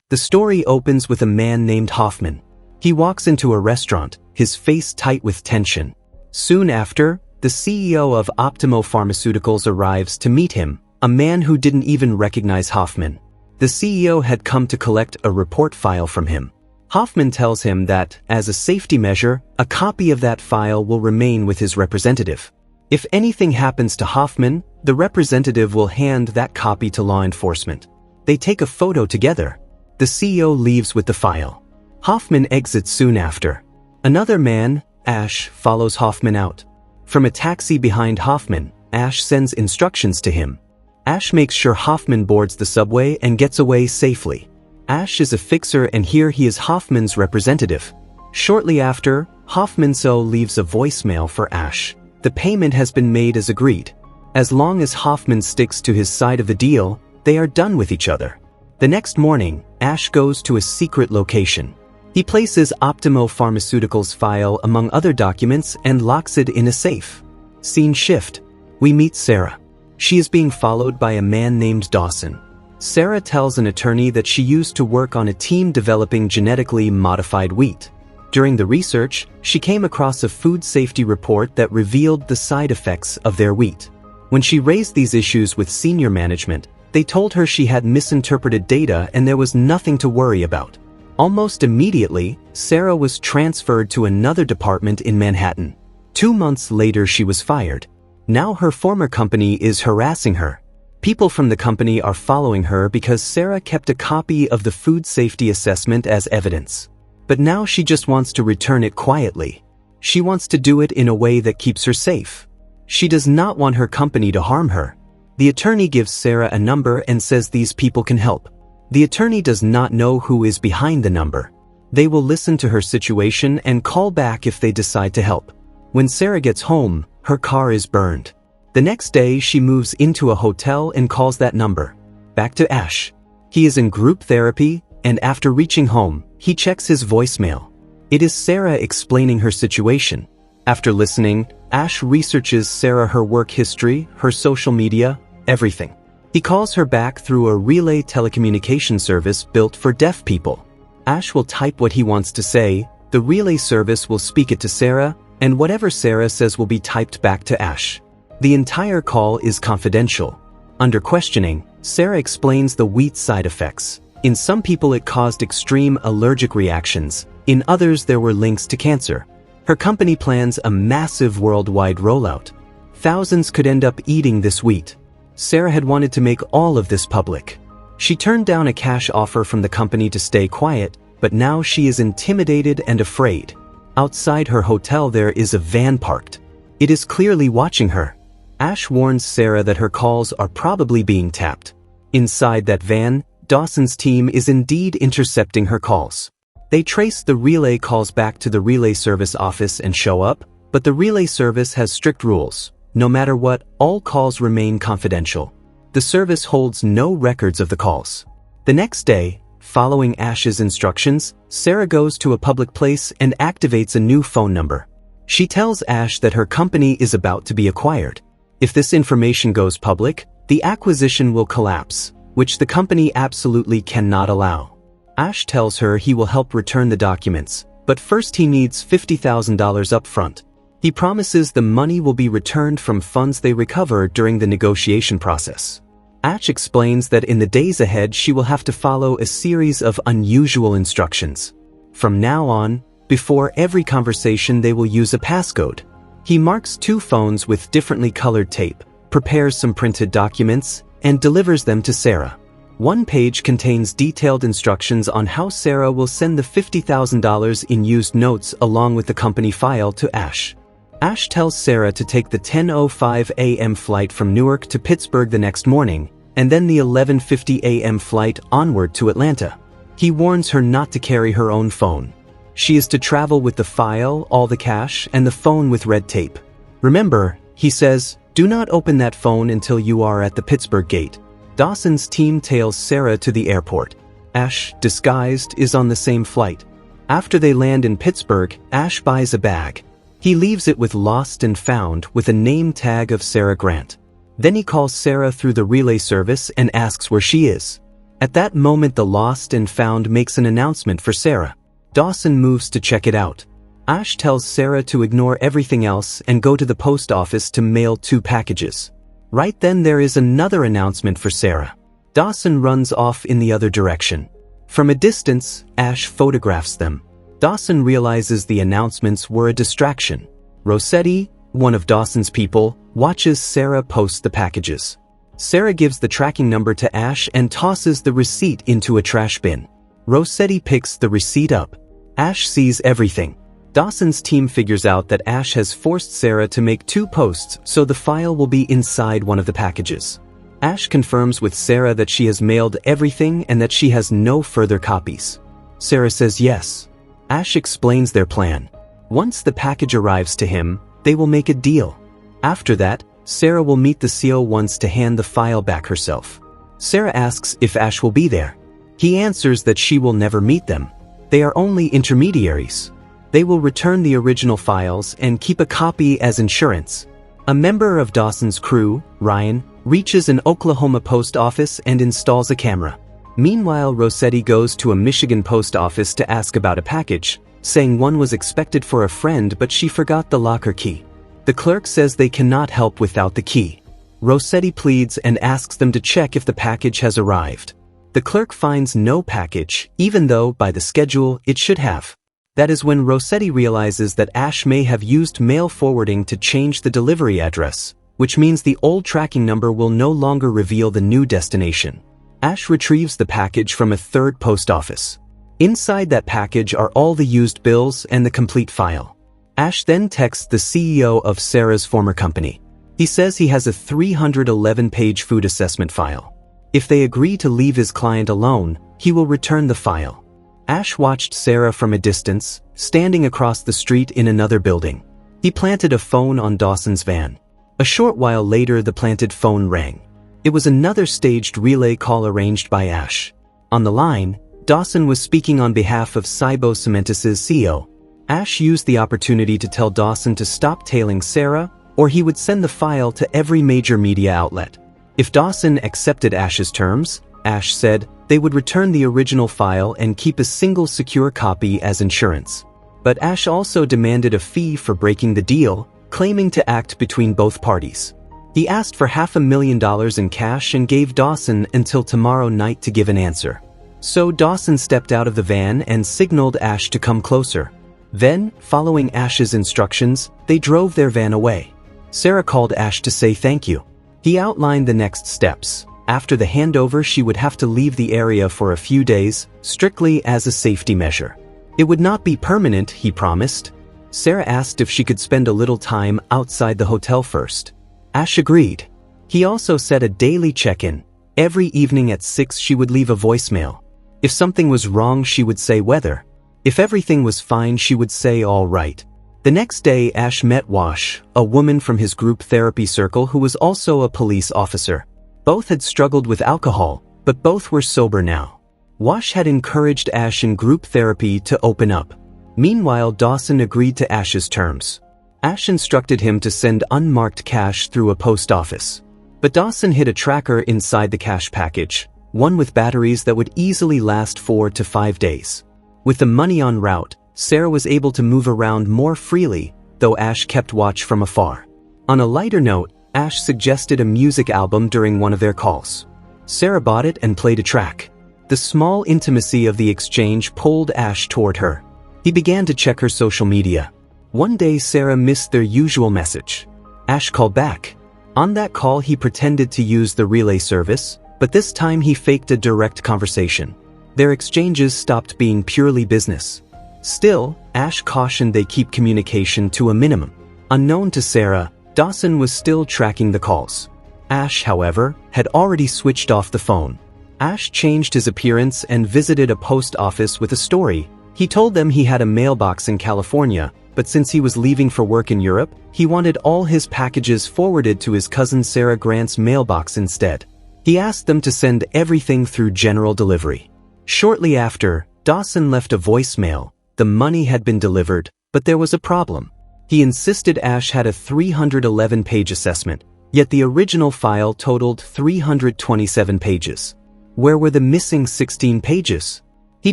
The story opens with a man named Hoffman. He walks into a restaurant, his face tight with tension. Soon after, the CEO of Optimo Pharmaceuticals arrives to meet him, a man who didn't even recognize Hoffman. The CEO had come to collect a report file from him. Hoffman tells him that, as a safety measure, a copy of that file will remain with his representative. If anything happens to Hoffman, the representative will hand that copy to law enforcement. They take a photo together. The CEO leaves with the file. Hoffman exits soon after. Another man, Ash, follows Hoffman out. From a taxi behind Hoffman, Ash sends instructions to him. Ash makes sure Hoffman boards the subway and gets away safely. Ash is a fixer and here he is Hoffman's representative. Shortly after, Hoffman leaves a voicemail for Ash. The payment has been made as agreed. As long as Hoffman sticks to his side of the deal, they are done with each other. The next morning, Ash goes to a secret location. He places Optimo Pharmaceuticals' file among other documents and locks it in a safe. Scene shift. We meet Sarah. She is being followed by a man named Dawson. Sarah tells an attorney that she used to work on a team developing genetically modified wheat. During the research, she came across a food safety report that revealed the side effects of their wheat. When she raised these issues with senior management, they told her she had misinterpreted data and there was nothing to worry about. Almost immediately, Sarah was transferred to another department in Manhattan. 2 months later, she was fired. Now her former company is harassing her. People from the company are following her because Sarah kept a copy of the food safety assessment as evidence. But now she just wants to return it quietly. She wants to do it in a way that keeps her safe. She does not want her company to harm her. The attorney gives Sarah a number and says these people can help. The attorney does not know who is behind the number. They will listen to her situation and call back if they decide to help. When Sarah gets home, her car is burned. The next day, she moves into a hotel and calls that number. Back to Ash. He is in group therapy, and after reaching home, he checks his voicemail. It is Sarah explaining her situation. After listening, Ash researches Sarah, her work history, her social media, everything. He calls her back through a relay telecommunication service built for deaf people. Ash will type what he wants to say, the relay service will speak it to Sarah, and whatever Sarah says will be typed back to Ash. The entire call is confidential. Under questioning, Sarah explains the wheat side effects. In some people it caused extreme allergic reactions, in others there were links to cancer. Her company plans a massive worldwide rollout. Thousands could end up eating this wheat. Sarah had wanted to make all of this public. She turned down a cash offer from the company to stay quiet, but now she is intimidated and afraid. Outside her hotel there is a van parked. It is clearly watching her. Ash warns Sarah that her calls are probably being tapped. Inside that van, Dawson's team is indeed intercepting her calls. They trace the relay calls back to the relay service office and show up, but the relay service has strict rules. No matter what, all calls remain confidential. The service holds no records of the calls. The next day, following Ash's instructions, Sarah goes to a public place and activates a new phone number. She tells Ash that her company is about to be acquired. If this information goes public, the acquisition will collapse, which the company absolutely cannot allow. Ash tells her he will help return the documents, but first he needs $50,000 upfront. He promises the money will be returned from funds they recover during the negotiation process. Ash explains that in the days ahead she will have to follow a series of unusual instructions. From now on, before every conversation they will use a passcode. He marks 2 phones with differently colored tape, prepares some printed documents, and delivers them to Sarah. One page contains detailed instructions on how Sarah will send the $50,000 in used notes along with the company file to Ash. Ash tells Sarah to take the 10:05 a.m. flight from Newark to Pittsburgh the next morning, and then the 11:50 a.m. flight onward to Atlanta. He warns her not to carry her own phone. She is to travel with the file, all the cash, and the phone with red tape. Remember, he says, do not open that phone until you are at the Pittsburgh gate. Dawson's team tails Sarah to the airport. Ash, disguised, is on the same flight. After they land in Pittsburgh, Ash buys a bag. He leaves it with Lost and Found with a name tag of Sarah Grant. Then he calls Sarah through the relay service and asks where she is. At that moment, the lost and found makes an announcement for Sarah. Dawson moves to check it out. Ash tells Sarah to ignore everything else and go to the post office to mail 2 packages. Right then there is another announcement for Sarah. Dawson runs off in the other direction. From a distance, Ash photographs them. Dawson realizes the announcements were a distraction. Rossetti, one of Dawson's people, watches Sarah post the packages. Sarah gives the tracking number to Ash and tosses the receipt into a trash bin. Rossetti picks the receipt up. Ash sees everything. Dawson's team figures out that Ash has forced Sarah to make 2 posts so the file will be inside one of the packages. Ash confirms with Sarah that she has mailed everything and that she has no further copies. Sarah says yes. Ash explains their plan. Once the package arrives to him, they will make a deal. After that, Sarah will meet the CO once to hand the file back herself. Sarah asks if Ash will be there. He answers that she will never meet them. They are only intermediaries. They will return the original files and keep a copy as insurance. A member of Dawson's crew, Ryan, reaches an Oklahoma post office and installs a camera. Meanwhile, Rossetti goes to a Michigan post office to ask about a package, saying one was expected for a friend but she forgot the locker key. The clerk says they cannot help without the key. Rossetti pleads and asks them to check if the package has arrived. The clerk finds no package, even though, by the schedule, it should have. That is when Rossetti realizes that Ash may have used mail forwarding to change the delivery address, which means the old tracking number will no longer reveal the new destination. Ash retrieves the package from a 3rd post office. Inside that package are all the used bills and the complete file. Ash then texts the CEO of Sarah's former company. He says he has a 311-page food assessment file. If they agree to leave his client alone, he will return the file. Ash watched Sarah from a distance, standing across the street in another building. He planted a phone on Dawson's van. A short while later, the planted phone rang. It was another staged relay call arranged by Ash. On the line, Dawson was speaking on behalf of Cybo Cementis' CEO. Ash used the opportunity to tell Dawson to stop tailing Sarah, or he would send the file to every major media outlet. If Dawson accepted Ash's terms, Ash said, they would return the original file and keep a single secure copy as insurance. But Ash also demanded a fee for breaking the deal, claiming to act between both parties. He asked for $500,000 in cash and gave Dawson until tomorrow night to give an answer. So Dawson stepped out of the van and signaled Ash to come closer. Then, following Ash's instructions, they drove their van away. Sarah called Ash to say thank you. He outlined the next steps. After the handover, she would have to leave the area for a few days, strictly as a safety measure. It would not be permanent, he promised. Sarah asked if she could spend a little time outside the hotel first. Ash agreed. He also set a daily check-in. Every evening at 6 she would leave a voicemail. If something was wrong, she would say weather. If everything was fine, she would say all right. The next day, Ash met Wash, a woman from his group therapy circle who was also a police officer. Both had struggled with alcohol, but both were sober now. Wash had encouraged Ash in group therapy to open up. Meanwhile, Dawson agreed to Ash's terms. Ash instructed him to send unmarked cash through a post office. But Dawson hid a tracker inside the cash package, one with batteries that would easily last 4 to 5 days. With the money en route, Sarah was able to move around more freely, though Ash kept watch from afar. On a lighter note, Ash suggested a music album during one of their calls. Sarah bought it and played a track. The small intimacy of the exchange pulled Ash toward her. He began to check her social media. One day, Sarah missed their usual message. Ash called back. On that call, he pretended to use the relay service, but this time he faked a direct conversation. Their exchanges stopped being purely business. Still, Ash cautioned they keep communication to a minimum. Unknown to Sarah, Dawson was still tracking the calls. Ash, however, had already switched off the phone. Ash changed his appearance and visited a post office with a story. He told them he had a mailbox in California, but since he was leaving for work in Europe, he wanted all his packages forwarded to his cousin Sarah Grant's mailbox instead. He asked them to send everything through general delivery. Shortly after, Dawson left a voicemail. The money had been delivered, but there was a problem. He insisted Ash had a 311-page assessment, yet the original file totaled 327 pages. Where were the missing 16 pages? He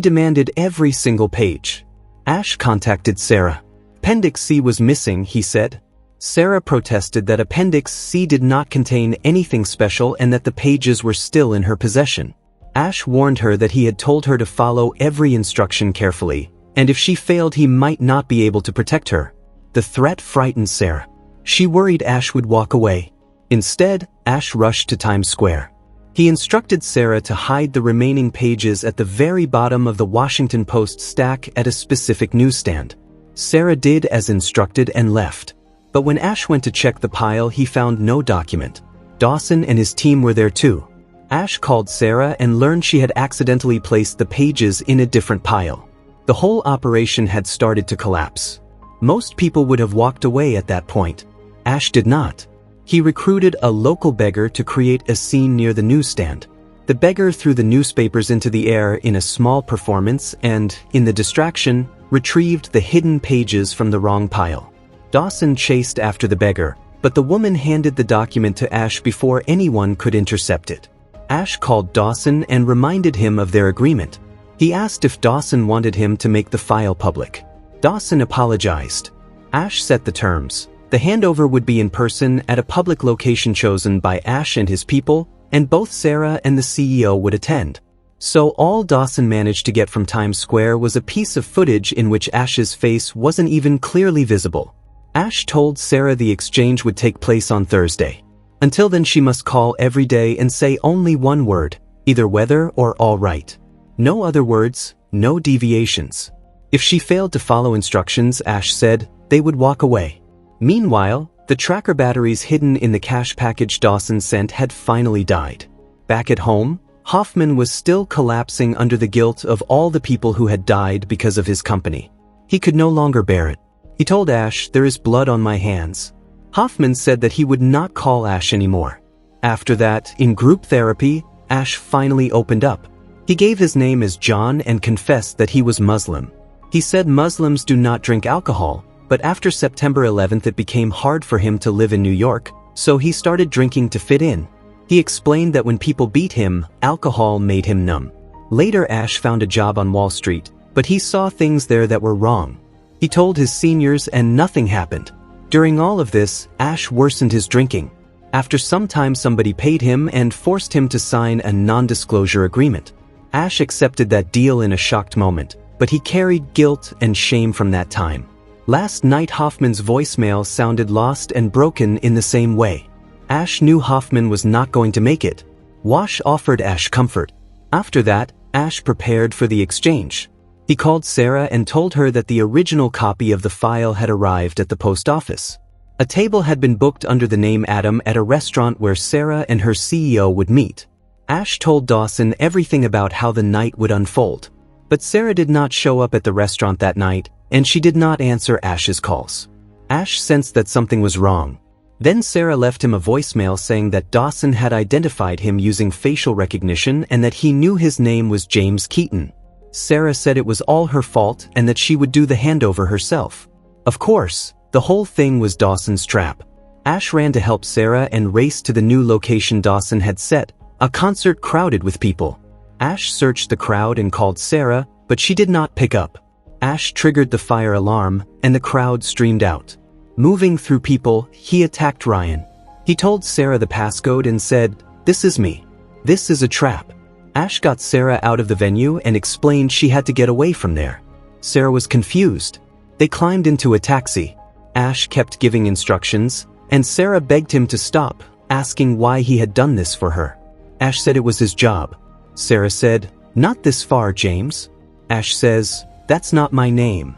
demanded every single page. Ash contacted Sarah. Appendix C was missing, he said. Sarah protested that Appendix C did not contain anything special and that the pages were still in her possession. Ash warned her that he had told her to follow every instruction carefully, and if she failed he might not be able to protect her. The threat frightened Sarah. She worried Ash would walk away. Instead, Ash rushed to Times Square. He instructed Sarah to hide the remaining pages at the very bottom of the Washington Post stack at a specific newsstand. Sarah did as instructed and left. But when Ash went to check the pile, he found no document. Dawson and his team were there too. Ash called Sarah and learned she had accidentally placed the pages in a different pile. The whole operation had started to collapse. Most people would have walked away at that point. Ash did not. He recruited a local beggar to create a scene near the newsstand. The beggar threw the newspapers into the air in a small performance and, in the distraction, retrieved the hidden pages from the wrong pile. Dawson chased after the beggar, but the woman handed the document to Ash before anyone could intercept it. Ash called Dawson and reminded him of their agreement. He asked if Dawson wanted him to make the file public. Dawson apologized. Ash set the terms. The handover would be in person at a public location chosen by Ash and his people, and both Sarah and the CEO would attend. So all Dawson managed to get from Times Square was a piece of footage in which Ash's face wasn't even clearly visible. Ash told Sarah the exchange would take place on Thursday. Until then she must call every day and say only one word, either weather or all right. No other words, no deviations. If she failed to follow instructions, Ash said, they would walk away. Meanwhile, the tracker batteries hidden in the cash package Dawson sent had finally died. Back at home, Hoffman was still collapsing under the guilt of all the people who had died because of his company. He could no longer bear it. He told Ash, "There is blood on my hands." Hoffman said that he would not call Ash anymore. After that, in group therapy, Ash finally opened up. He gave his name as John and confessed that he was Muslim. He said Muslims do not drink alcohol, but after September 11th it became hard for him to live in New York, so he started drinking to fit in. He explained that when people beat him, alcohol made him numb. Later Ash found a job on Wall Street, but he saw things there that were wrong. He told his seniors and nothing happened. During all of this, Ash worsened his drinking. After some time somebody paid him and forced him to sign a non-disclosure agreement. Ash accepted that deal in a shocked moment, but he carried guilt and shame from that time. Last night Hoffman's voicemail sounded lost and broken in the same way. Ash knew Hoffman was not going to make it. Wash offered Ash comfort. After that, Ash prepared for the exchange. He called Sarah and told her that the original copy of the file had arrived at the post office. A table had been booked under the name Adam at a restaurant where Sarah and her CEO would meet. Ash told Dawson everything about how the night would unfold. But Sarah did not show up at the restaurant that night, and she did not answer Ash's calls. Ash sensed that something was wrong. Then Sarah left him a voicemail saying that Dawson had identified him using facial recognition and that he knew his name was James Keaton. Sarah said it was all her fault and that she would do the handover herself. Of course, the whole thing was Dawson's trap. Ash ran to help Sarah and raced to the new location Dawson had set, a concert crowded with people. Ash searched the crowd and called Sarah, but she did not pick up. Ash triggered the fire alarm, and the crowd streamed out. Moving through people, he attacked Ryan. He told Sarah the passcode and said, "This is me. This is a trap." Ash got Sarah out of the venue and explained she had to get away from there. Sarah was confused. They climbed into a taxi. Ash kept giving instructions, and Sarah begged him to stop, asking why he had done this for her. Ash said it was his job. Sarah said, "Not this far, James." Ash says, "That's not my name."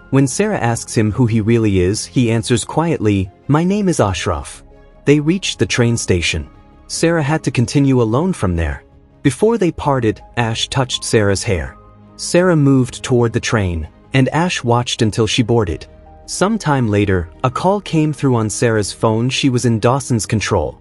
When Sarah asks him who he really is, he answers quietly, "My name is Ashraf." They reached the train station. Sarah had to continue alone from there. Before they parted, Ash touched Sarah's hair. Sarah moved toward the train, and Ash watched until she boarded. Some time later, a call came through on Sarah's phone. She was in Dawson's control.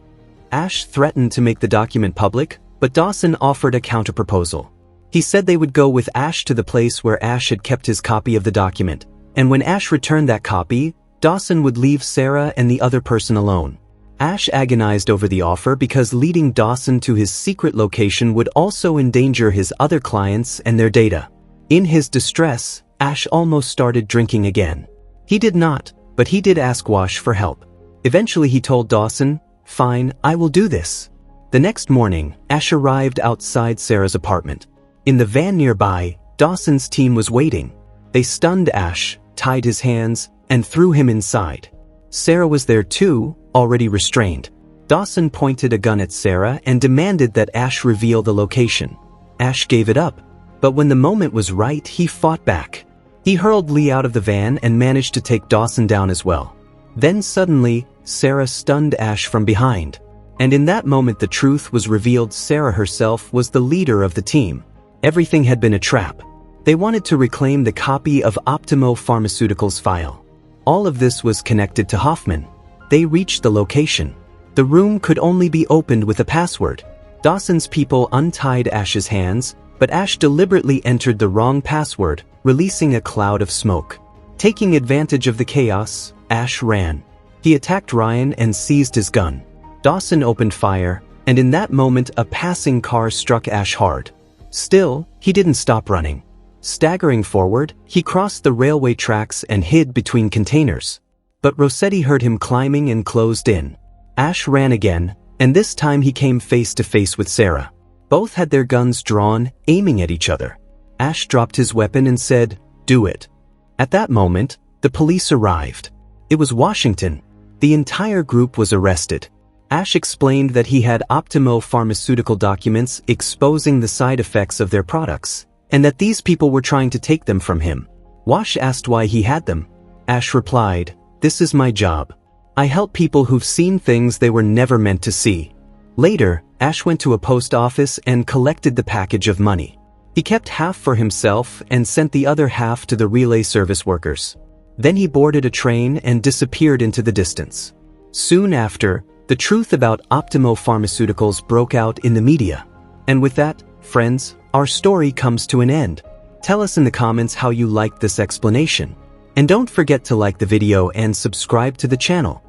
Ash threatened to make the document public, but Dawson offered a counterproposal. He said they would go with Ash to the place where Ash had kept his copy of the document, and when Ash returned that copy, Dawson would leave Sarah and the other person alone. Ash agonized over the offer because leading Dawson to his secret location would also endanger his other clients and their data. In his distress, Ash almost started drinking again. He did not, but he did ask Wash for help. Eventually he told Dawson, "Fine, I will do this." The next morning, Ash arrived outside Sarah's apartment. In the van nearby, Dawson's team was waiting. They stunned Ash, tied his hands, and threw him inside. Sarah was there too, already restrained. Dawson pointed a gun at Sarah and demanded that Ash reveal the location. Ash gave it up, but when the moment was right, he fought back. He hurled Lee out of the van and managed to take Dawson down as well. Then suddenly, Sarah stunned Ash from behind. And in that moment the truth was revealed. Sarah herself was the leader of the team. Everything had been a trap. They wanted to reclaim the copy of Optimo Pharmaceuticals' file. All of this was connected to Hoffman. They reached the location. The room could only be opened with a password. Dawson's people untied Ash's hands, but Ash deliberately entered the wrong password, releasing a cloud of smoke. Taking advantage of the chaos, Ash ran. He attacked Ryan and seized his gun. Dawson opened fire, and in that moment a passing car struck Ash hard. Still, he didn't stop running. Staggering forward, he crossed the railway tracks and hid between containers. But Rossetti heard him climbing and closed in. Ash ran again, and this time he came face to face with Sarah. Both had their guns drawn, aiming at each other. Ash dropped his weapon and said, "Do it." At that moment, the police arrived. It was Washington. The entire group was arrested. Ash explained that he had Optimo pharmaceutical documents exposing the side effects of their products, and that these people were trying to take them from him. Wash asked why he had them. Ash replied, "This is my job. I help people who've seen things they were never meant to see." Later, Ash went to a post office and collected the package of money. He kept half for himself and sent the other half to the relay service workers. Then he boarded a train and disappeared into the distance. Soon after, the truth about Optimo Pharmaceuticals broke out in the media. And with that, friends, our story comes to an end. Tell us in the comments how you liked this explanation. And don't forget to like the video and subscribe to the channel.